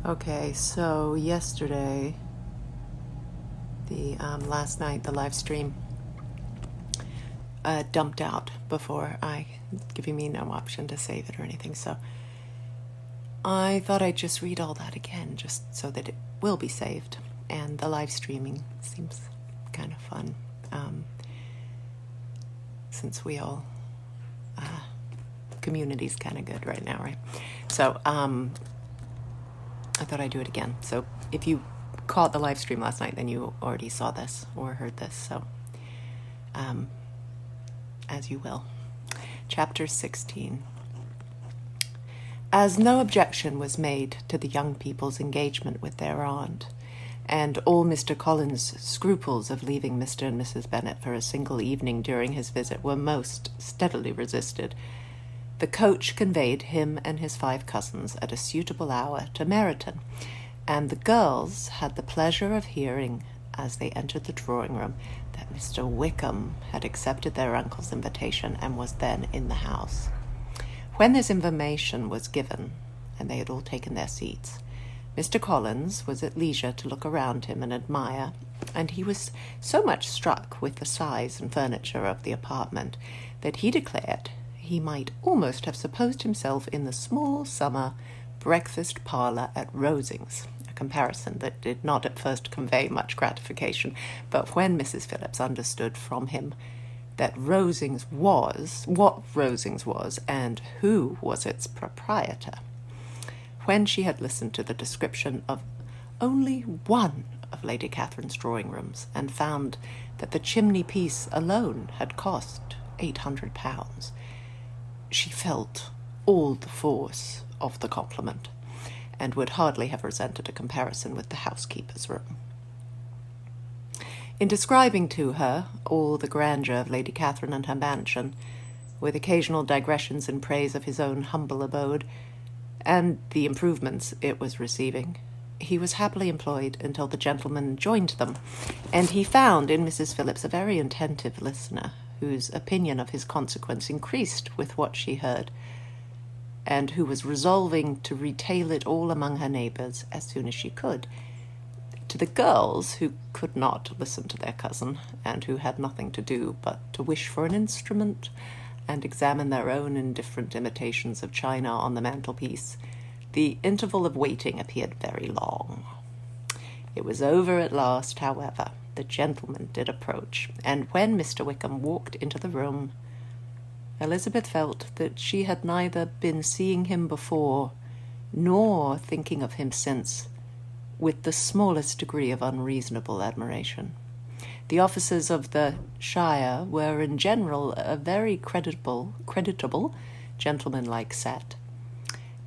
Okay, so yesterday, last night, the live stream dumped out before giving me no option to save it or anything. So I thought I'd just read all that again, just so that it will be saved. And the live streaming seems kind of fun, since we all community's kind of good right now, right? So I thought I'd do it again. So if you caught the live stream last night, then you already saw this or heard this. So as you will. Chapter 16. As no objection was made to the young people's engagement with their aunt, and all Mr. Collins' scruples of leaving Mr. and Mrs. Bennet for a single evening during his visit were most steadily resisted, the coach conveyed him and his 5 cousins at a suitable hour to Meryton, and the girls had the pleasure of hearing, as they entered the drawing-room, that Mr. Wickham had accepted their uncle's invitation and was then in the house. When this information was given, and they had all taken their seats, Mr. Collins was at leisure to look around him and admire, and he was so much struck with the size and furniture of the apartment that he declared he might almost have supposed himself in the small summer breakfast parlour at Rosings, a comparison that did not at first convey much gratification, but when Mrs. Phillips understood from him that Rosings was, what Rosings was, and who was its proprietor, when she had listened to the description of only one of Lady Catherine's drawing-rooms, and found that the chimney-piece alone had cost £800, she felt all the force of the compliment, and would hardly have resented a comparison with the housekeeper's room. In describing to her all the grandeur of Lady Catherine and her mansion, with occasional digressions in praise of his own humble abode, and the improvements it was receiving, he was happily employed until the gentlemen joined them, and he found in Mrs. Phillips a very attentive listener, whose opinion of his consequence increased with what she heard, and who was resolving to retail it all among her neighbours as soon as she could. To the girls, who could not listen to their cousin, and who had nothing to do but to wish for an instrument and examine their own indifferent imitations of china on the mantelpiece, the interval of waiting appeared very long. It was over at last, however. The gentleman did approach, and when Mr. Wickham walked into the room, Elizabeth felt that she had neither been seeing him before nor thinking of him since with the smallest degree of unreasonable admiration. The officers of the shire were in general a very creditable, gentlemanlike set,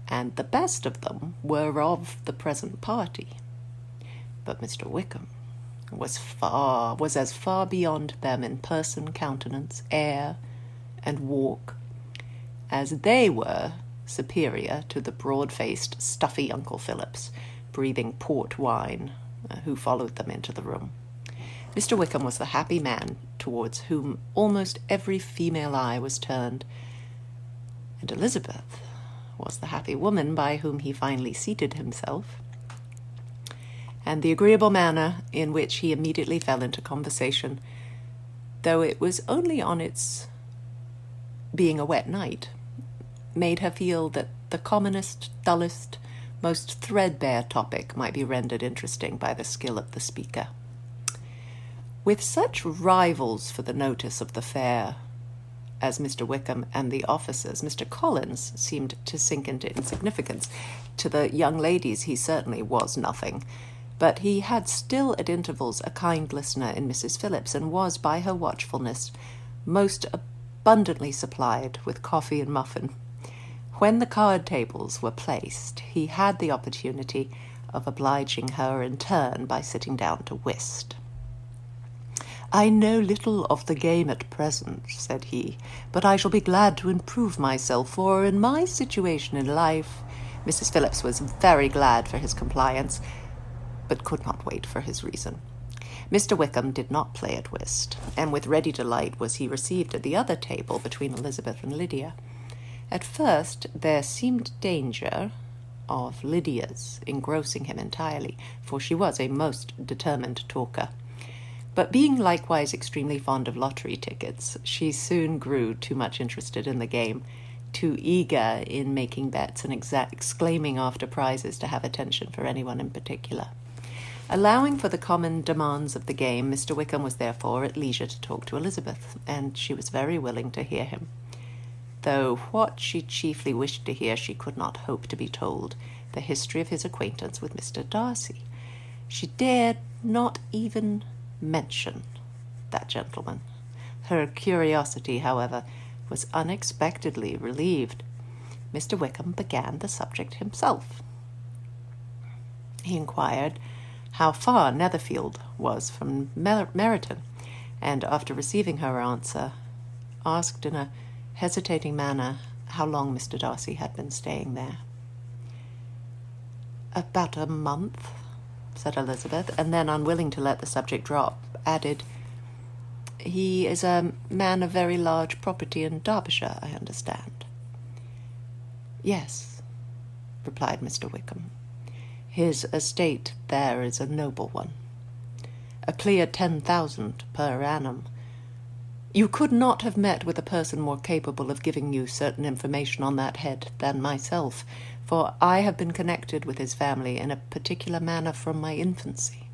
and the best of them were of the present party. But Mr. Wickham was as far beyond them in person, countenance, air, and walk, as they were superior to the broad-faced, stuffy Uncle Phillips, breathing port wine, who followed them into the room. Mr. Wickham was the happy man towards whom almost every female eye was turned, and Elizabeth was the happy woman by whom he finally seated himself, and the agreeable manner in which he immediately fell into conversation, though it was only on its being a wet night, made her feel that the commonest, dullest, most threadbare topic might be rendered interesting by the skill of the speaker. With such rivals for the notice of the fair as Mr. Wickham and the officers, Mr. Collins seemed to sink into insignificance. To the young ladies he certainly was nothing, but he had still at intervals a kind listener in Mrs. Phillips, and was, by her watchfulness, most abundantly supplied with coffee and muffin. When the card tables were placed, he had the opportunity of obliging her in turn by sitting down to whist. "I know little of the game at present," said he, "but I shall be glad to improve myself, for in my situation in life—" Mrs. Phillips was very glad for his compliance, but could not wait for his reason. Mr. Wickham did not play at whist, and with ready delight was he received at the other table between Elizabeth and Lydia. At first there seemed danger, of Lydia's engrossing him entirely, for she was a most determined talker. But being likewise extremely fond of lottery tickets, she soon grew too much interested in the game, too eager in making bets and exclaiming after prizes to have attention for anyone in particular. Allowing for the common demands of the game, Mr. Wickham was therefore at leisure to talk to Elizabeth, and she was very willing to hear him. Though what she chiefly wished to hear she could not hope to be told, the history of his acquaintance with Mr. Darcy. She dared not even mention that gentleman. Her curiosity, however, was unexpectedly relieved. Mr. Wickham began the subject himself. He inquired how far Netherfield was from Meryton, and after receiving her answer, asked in a hesitating manner how long Mr. Darcy had been staying there. "About a month," said Elizabeth, and then, unwilling to let the subject drop, added, "He is a man of very large property in Derbyshire, I understand." "Yes," replied Mr. Wickham. "His estate there is a noble one. A clear 10,000 per annum. You could not have met with a person more capable of giving you certain information on that head than myself, for I have been connected with his family in a particular manner from my infancy."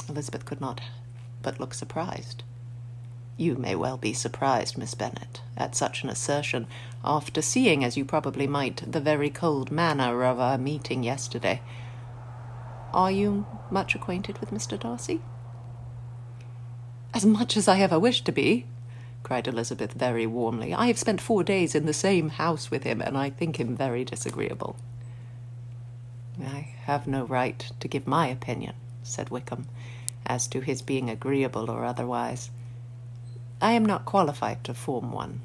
Elizabeth could not but look surprised. "You may well be surprised, Miss Bennet, at such an assertion, after seeing, as you probably might, the very cold manner of our meeting yesterday. Are you much acquainted with Mr. Darcy?" "As much as I ever wished to be," cried Elizabeth very warmly. "I have spent 4 days in the same house with him, and I think him very disagreeable." "I have no right to give my opinion," said Wickham, "as to his being agreeable or otherwise. I am not qualified to form one.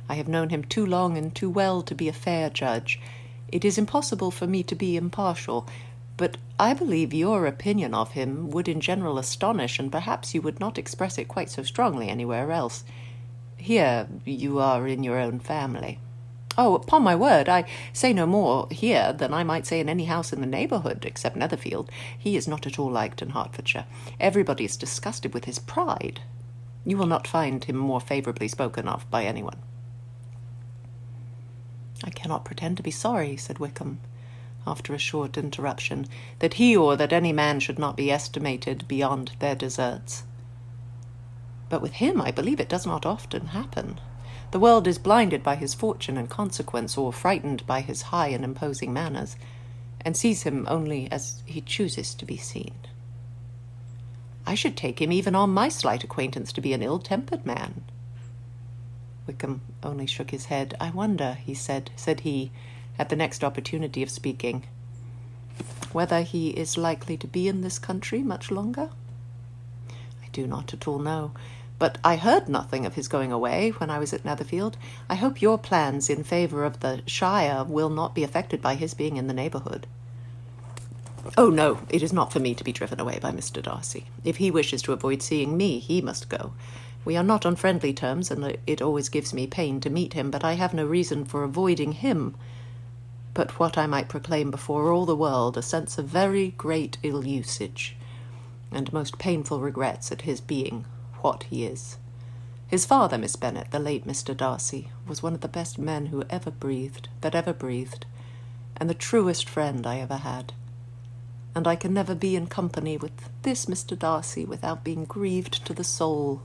I have known him too long and too well to be a fair judge. It is impossible for me to be impartial, but I believe your opinion of him would in general astonish, and perhaps you would not express it quite so strongly anywhere else. Here you are in your own family. Oh, upon my word, I say no more here than I might say in any house in the neighbourhood, except Netherfield. He is not at all liked in Hertfordshire. Everybody is disgusted with his pride. You will not find him more favourably spoken of by anyone." "I cannot pretend to be sorry," said Wickham, after a short interruption, "that he or that any man should not be estimated beyond their deserts. But with him I believe it does not often happen. The world is blinded by his fortune and consequence, or frightened by his high and imposing manners, and sees him only as he chooses to be seen. I should take him, even on my slight acquaintance, to be an ill-tempered man." Wickham only shook his head. "I wonder," said he, at the next opportunity of speaking, "whether he is likely to be in this country much longer?" "I do not at all know, but I heard nothing of his going away when I was at Netherfield. I hope your plans in favour of the shire will not be affected by his being in the neighbourhood." "Oh, no, it is not for me to be driven away by Mr. Darcy. If he wishes to avoid seeing me, he must go. We are not on friendly terms, and it always gives me pain to meet him, but I have no reason for avoiding him, but what I might proclaim before all the world, a sense of very great ill-usage, and most painful regrets at his being what he is. His father, Miss Bennet, the late Mr. Darcy, was one of the best men that ever breathed, and the truest friend I ever had. And I can never be in company with this Mr. Darcy without being grieved to the soul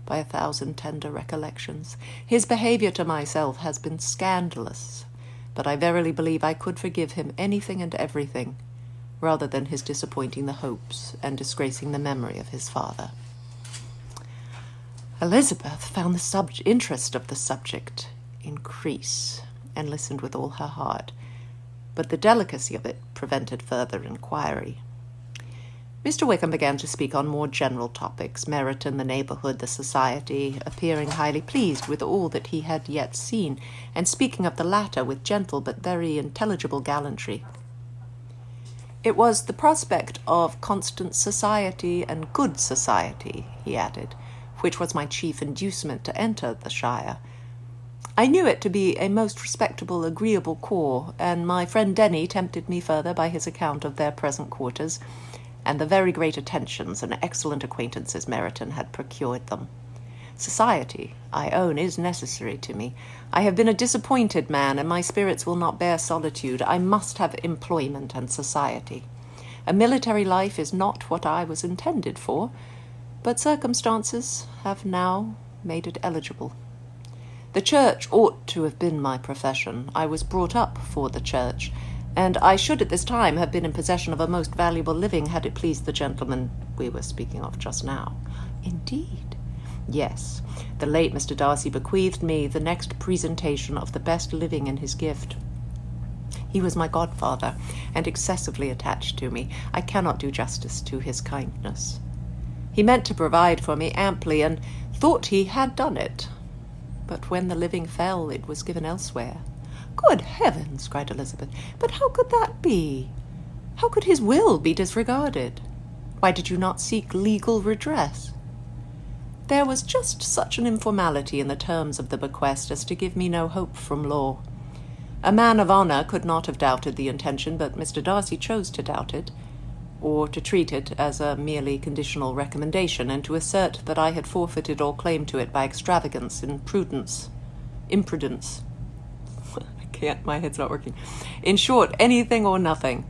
by 1,000 tender recollections. His behaviour to myself has been scandalous, but I verily believe I could forgive him anything and everything, rather than his disappointing the hopes and disgracing the memory of his father." Elizabeth found the interest of the subject increase, and listened with all her heart, but the delicacy of it prevented further inquiry. Mr. Wickham began to speak on more general topics, Meryton, the neighbourhood, the society, appearing highly pleased with all that he had yet seen, and speaking of the latter with gentle but very intelligible gallantry. "It was the prospect of constant society and good society," he added, "which was my chief inducement to enter the shire. I knew it to be a most respectable, agreeable corps, and my friend Denny tempted me further by his account of their present quarters, and the very great attentions and excellent acquaintances Meryton had procured them. Society, I own, is necessary to me. I have been a disappointed man, and my spirits will not bear solitude. I must have employment and society. A military life is not what I was intended for, but circumstances have now made it eligible. The church ought to have been my profession. I was brought up for the church, and I should at this time have been in possession of a most valuable living had it pleased the gentleman we were speaking of just now. Indeed? Yes, the late Mr. Darcy bequeathed me the next presentation of the best living in his gift. He was my godfather, and excessively attached to me. I cannot do justice to his kindness. He meant to provide for me amply, and thought he had done it. But when the living fell, it was given elsewhere. Good heavens, cried Elizabeth, but how could that be? How could his will be disregarded? Why did you not seek legal redress? There was just such an informality in the terms of the bequest as to give me no hope from law. A man of honour could not have doubted the intention, but Mr. Darcy chose to doubt it, or to treat it as a merely conditional recommendation, and to assert that I had forfeited all claim to it by extravagance, imprudence. My head's not working. In short, anything or nothing.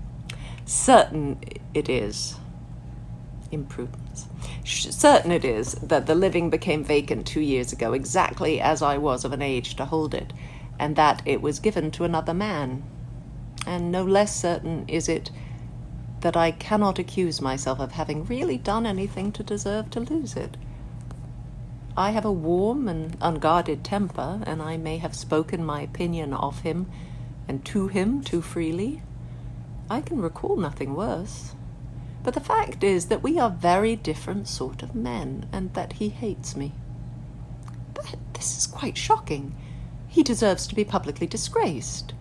Certain it is. Imprudence. Certain it is that the living became vacant 2 years ago, exactly as I was of an age to hold it, and that it was given to another man. And no less certain is it that I cannot accuse myself of having really done anything to deserve to lose it. I have a warm and unguarded temper, and I may have spoken my opinion of him and to him too freely. I can recall nothing worse. But the fact is that we are very different sort of men, and that he hates me. But this is quite shocking. He deserves to be publicly disgraced.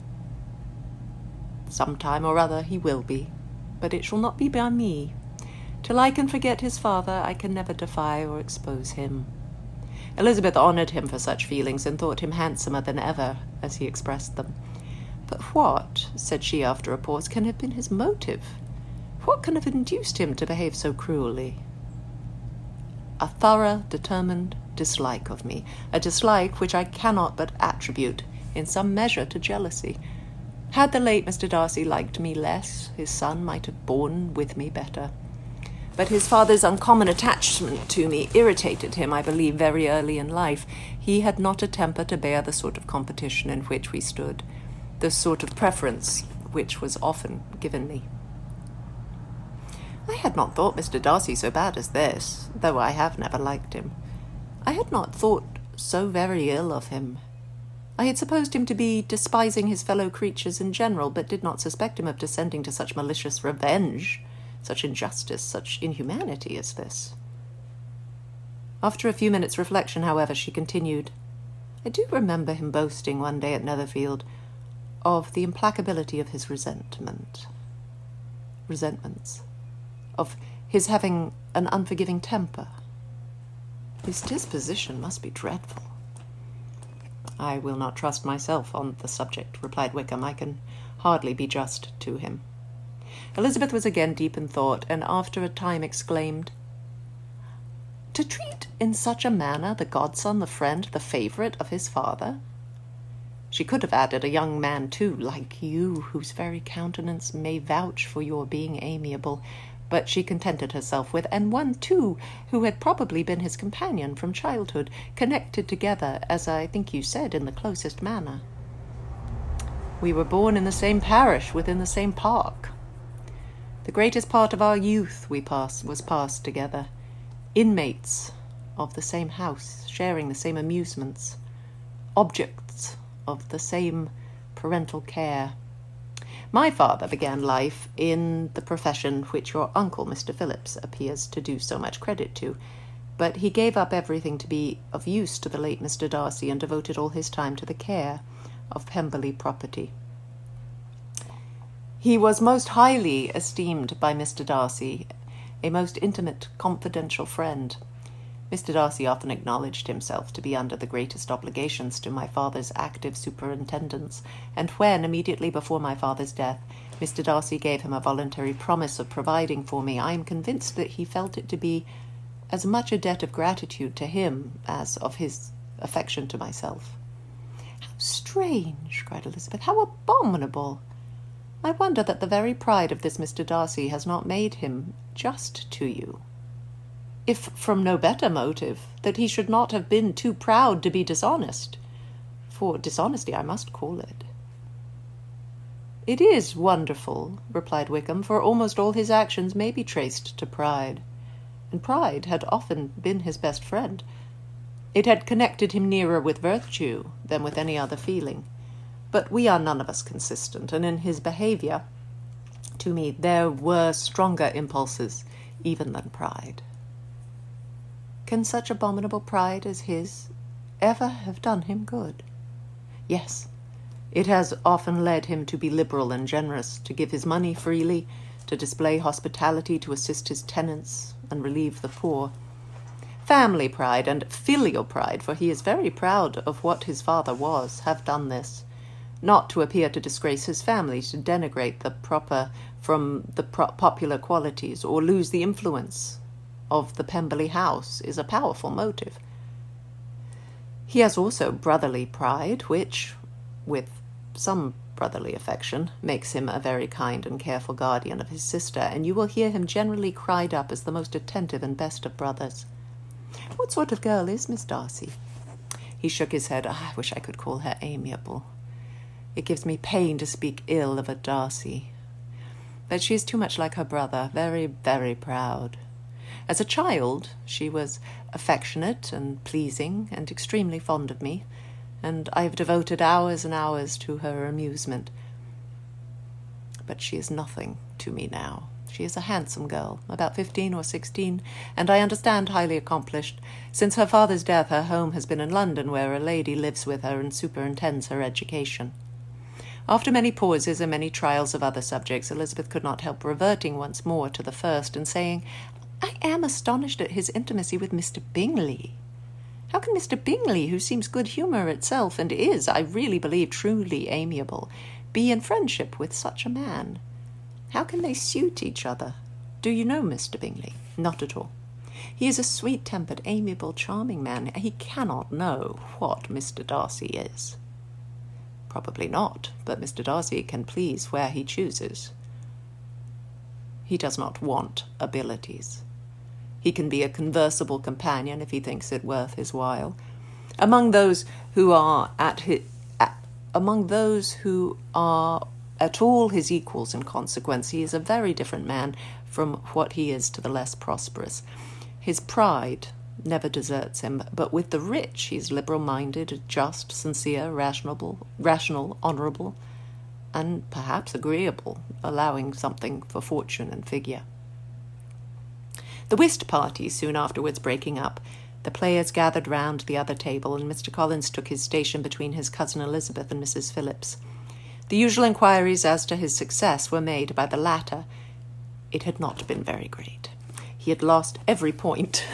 Some time or other he will be, but it shall not be by me. Till I can forget his father, I can never defy or expose him. Elizabeth honoured him for such feelings, and thought him handsomer than ever, as he expressed them. But what, said she after a pause, can have been his motive? What can have induced him to behave so cruelly? A thorough, determined dislike of me, a dislike which I cannot but attribute in some measure to jealousy. Had the late Mr. Darcy liked me less, his son might have borne with me better. But his father's uncommon attachment to me irritated him, I believe, very early in life. He had not a temper to bear the sort of competition in which we stood, the sort of preference which was often given me. I had not thought Mr. Darcy so bad as this, though I have never liked him. I had not thought so very ill of him. I had supposed him to be despising his fellow creatures in general, but did not suspect him of descending to such malicious revenge, such injustice, such inhumanity as this. After a few minutes' reflection, however, she continued, I do remember him boasting one day at Netherfield of the implacability of his resentments, of his having an unforgiving temper. His disposition must be dreadful. I will not trust myself on the subject, replied Wickham. I can hardly be just to him. Elizabeth was again deep in thought, and after a time exclaimed, To treat in such a manner the godson, the friend, the favourite of his father? She could have added a young man, too, like you, whose very countenance may vouch for your being amiable, but she contented herself with, and one, too, who had probably been his companion from childhood, connected together, as I think you said, in the closest manner. We were born in the same parish, within the same park. The greatest part of our youth was passed together, inmates of the same house, sharing the same amusements, objects of the same parental care. My father began life in the profession which your uncle, Mr. Phillips, appears to do so much credit to, but he gave up everything to be of use to the late Mr. Darcy, and devoted all his time to the care of Pemberley property. He was most highly esteemed by Mr. Darcy, a most intimate, confidential friend. Mr. Darcy often acknowledged himself to be under the greatest obligations to my father's active superintendence, and when, immediately before my father's death, Mr. Darcy gave him a voluntary promise of providing for me, I am convinced that he felt it to be as much a debt of gratitude to him as of his affection to myself. "How strange!" cried Elizabeth. "How abominable! I wonder that the very pride of this Mr. Darcy has not made him just to you. If from no better motive, that he should not have been too proud to be dishonest. For dishonesty I must call it." "It is wonderful," replied Wickham, "for almost all his actions may be traced to pride, and pride had often been his best friend. It had connected him nearer with virtue than with any other feeling. But we are none of us consistent, and in his behaviour to me there were stronger impulses even than pride." "Can such abominable pride as his ever have done him good?" "Yes. It has often led him to be liberal and generous, to give his money freely, to display hospitality, to assist his tenants and relieve the poor. Family pride and filial pride, for he is very proud of what his father was, have done this. Not to appear to disgrace his family, to denigrate the proper from the popular qualities, or lose the influence of the Pemberley house, is a powerful motive. He has also brotherly pride, which, with some brotherly affection, makes him a very kind and careful guardian of his sister, and you will hear him generally cried up as the most attentive and best of brothers. What sort of girl is Miss Darcy?" He shook his head. "I wish I could call her amiable. It gives me pain to speak ill of a Darcy. But she is too much like her brother, very, very proud. As a child, she was affectionate and pleasing and extremely fond of me, and I have devoted hours and hours to her amusement. But she is nothing to me now. She is a handsome girl, about 15 or 16, and I understand highly accomplished. Since her father's death, her home has been in London, where a lady lives with her and superintends her education." After many pauses and many trials of other subjects, Elizabeth could not help reverting once more to the first and saying, "I am astonished at his intimacy with Mr. Bingley. How can Mr. Bingley, who seems good humour itself, and is, I really believe, truly amiable, be in friendship with such a man? How can they suit each other? Do you know Mr. Bingley?" "Not at all. He is a sweet-tempered, amiable, charming man. He cannot know what Mr. Darcy is." "Probably not, but Mr. Darcy can please where he chooses. He does not want abilities. He can be a conversable companion if he thinks it worth his while. Among those who are at all his equals in consequence, he is a very different man from what he is to the less prosperous. His pride never deserts him, but with the rich he is liberal-minded, just, sincere, rational, honourable, and perhaps agreeable, allowing something for fortune and figure." The whist party soon afterwards breaking up, the players gathered round the other table, and Mr. Collins took his station between his cousin Elizabeth and Mrs. Phillips. The usual inquiries as to his success were made by the latter. It had not been very great. He had lost every point,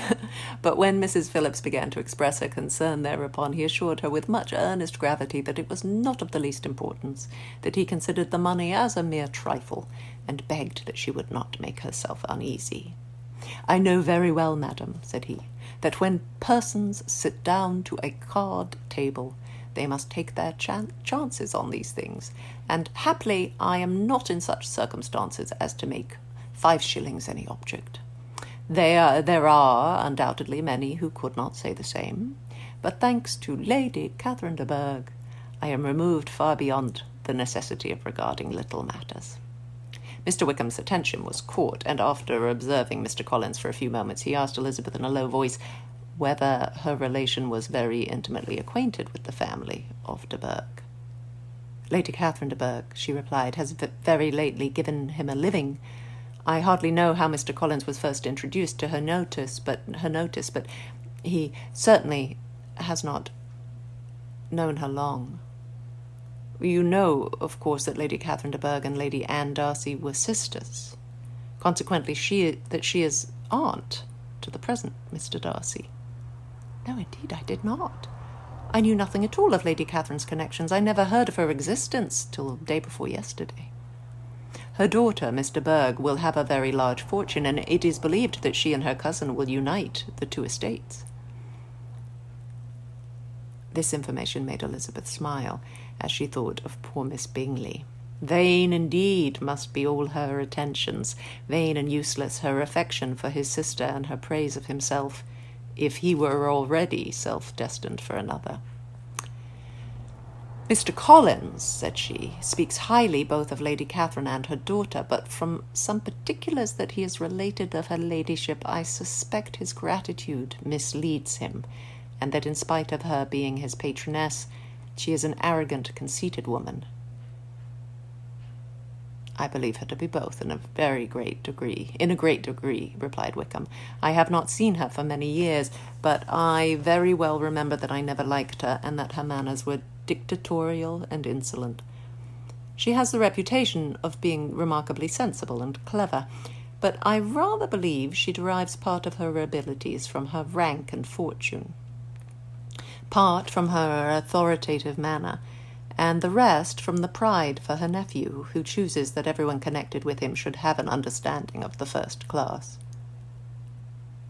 but when Mrs. Phillips began to express her concern thereupon, he assured her with much earnest gravity that it was not of the least importance, that he considered the money as a mere trifle, and begged that she would not make herself uneasy. "I know very well, madam," said he, "that when persons sit down to a card-table, they must take their chances on these things, and happily I am not in such circumstances as to make 5 shillings any object. There are undoubtedly many who could not say the same, but thanks to Lady Catherine de Bourgh, I am removed far beyond the necessity of regarding little matters." Mr. Wickham's attention was caught, and after observing Mr. Collins for a few moments, he asked Elizabeth in a low voice whether her relation was very intimately acquainted with the family of de Bourgh. "Lady Catherine de Bourgh," she replied, "has very lately given him a living. I hardly know how Mr. Collins was first introduced to her notice, but he certainly has not known her long. You know, of course, that Lady Catherine de Bourgh and Lady Anne Darcy were sisters. Consequently, she is aunt to the present Mr. Darcy." No, indeed, I did not. I knew nothing at all of Lady Catherine's connections. I never heard of her existence till the day before yesterday. Her daughter, Mr. Berg, will have a very large fortune, and it is believed that she and her cousin will unite the two estates. This information made Elizabeth smile, as she thought of poor Miss Bingley. Vain indeed must be all her attentions, vain and useless her affection for his sister and her praise of himself, if he were already self-destined for another. Mr. Collins, said she, speaks highly both of Lady Catherine and her daughter, but from some particulars that he has related of her ladyship, I suspect his gratitude misleads him, and that in spite of her being his patroness, she is an arrogant, conceited woman. I believe her to be both in a great degree, replied Wickham. I have not seen her for many years, but I very well remember that I never liked her, and that her manners were dictatorial and insolent. She has the reputation of being remarkably sensible and clever, but I rather believe she derives part of her abilities from her rank and fortune, part from her authoritative manner, and the rest from the pride for her nephew, who chooses that everyone connected with him should have an understanding of the first class.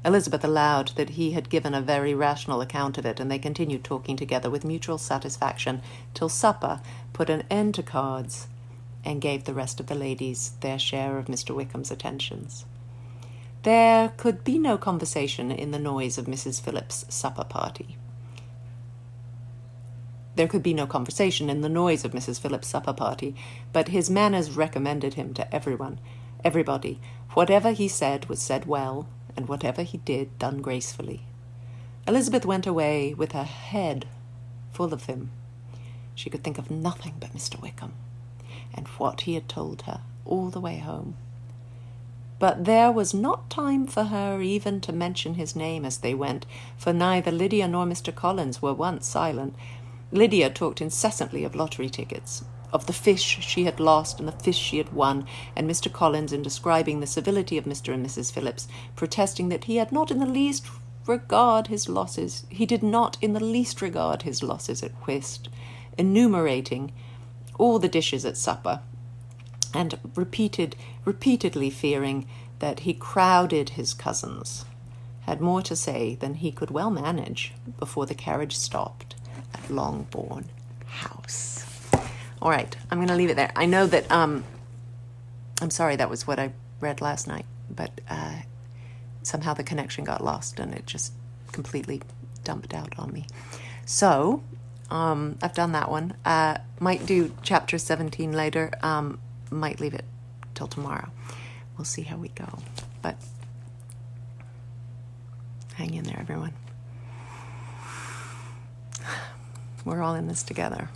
Elizabeth allowed that he had given a very rational account of it, and they continued talking together with mutual satisfaction till supper put an end to cards and gave the rest of the ladies their share of Mr. Wickham's attentions. There could be no conversation in the noise of Mrs. Phillips's supper party. There could be no conversation in the noise of Mrs. Phillips's supper party, but his manners recommended him to everybody. Whatever he said was said well, and whatever he did done gracefully. Elizabeth went away with her head full of him. She could think of nothing but Mr. Wickham, and what he had told her all the way home. But there was not time for her even to mention his name as they went, for neither Lydia nor Mr. Collins were once silent. Lydia talked incessantly of lottery tickets, of the fish she had lost and the fish she had won, and Mr. Collins, in describing the civility of Mr. and Mrs. Phillips, protesting that he did not in the least regard his losses at whist, enumerating all the dishes at supper, and repeatedly fearing that he crowded his cousins, had more to say than he could well manage before the carriage stopped at Longbourn House. All right, I'm going to leave it there. I know that, I'm sorry that was what I read last night, but somehow the connection got lost and it just completely dumped out on me. So, I've done that one. Might do chapter 17 later. Might leave it till tomorrow. We'll see how we go. But hang in there, everyone. We're all in this together.